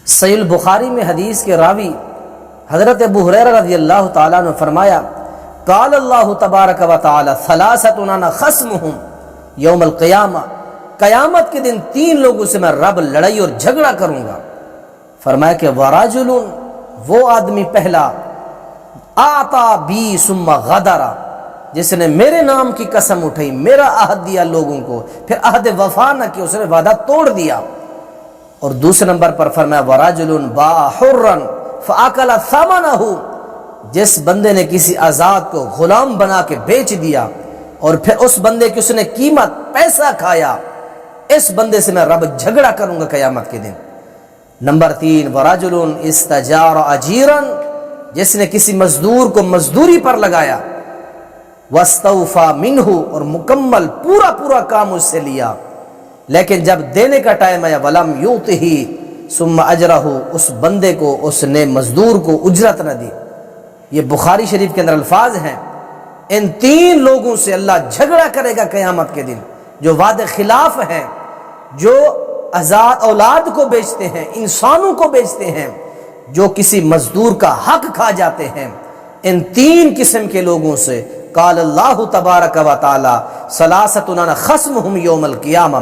صحیح البخاری میں حدیث کے راوی حضرت ابو ہریرہ رضی اللہ تعالیٰ نے فرمایا قال اللہ تبارک و تعالی ثلاثۃ انا خصمہم یوم القیامہ، قیامت کے دن 3 لوگوں سے میں رب لڑائی اور جھگڑا کروں گا۔ فرمایا کہ ورجل، وہ آدمی پہلا آتا بی ثم غدر، جس نے میرے نام کی قسم اٹھائی، میرا عہد دیا لوگوں کو، پھر عہد وفا نہ کیا، اس نے وعدہ توڑ دیا۔ اور دوسرے نمبر پر فرمایا ورجل باع حرا فاکل ثمنہ، جس بندے نے کسی آزاد کو غلام بنا کے بیچ دیا اور پھر اس بندے کی اس نے قیمت پیسہ کھایا، اس بندے سے میں رب جھگڑا کروں گا قیامت کے دن۔ نمبر 3 ورجل استجار اجیرا، جس نے کسی مزدور کو مزدوری پر لگایا، واستوفى منہ، اور مکمل پورا کام اس سے لیا، لیکن جب دینے کا ٹائم آیا ولم یؤتہ ثم اجرہ، اس بندے کو، اس نے مزدور کو اجرت نہ دی۔ یہ بخاری شریف کے اندر الفاظ ہیں۔ ان 3 لوگوں سے اللہ جھگڑا کرے گا قیامت کے دن، جو وعدے خلاف ہیں، جو آزاد اولاد کو بیچتے ہیں، انسانوں کو بیچتے ہیں، جو کسی مزدور کا حق کھا جاتے ہیں۔ ان 3 قسم کے لوگوں سے قال اللہ تبارک و تعالی ثلاثۃ انا خصمہم یوم القیامہ،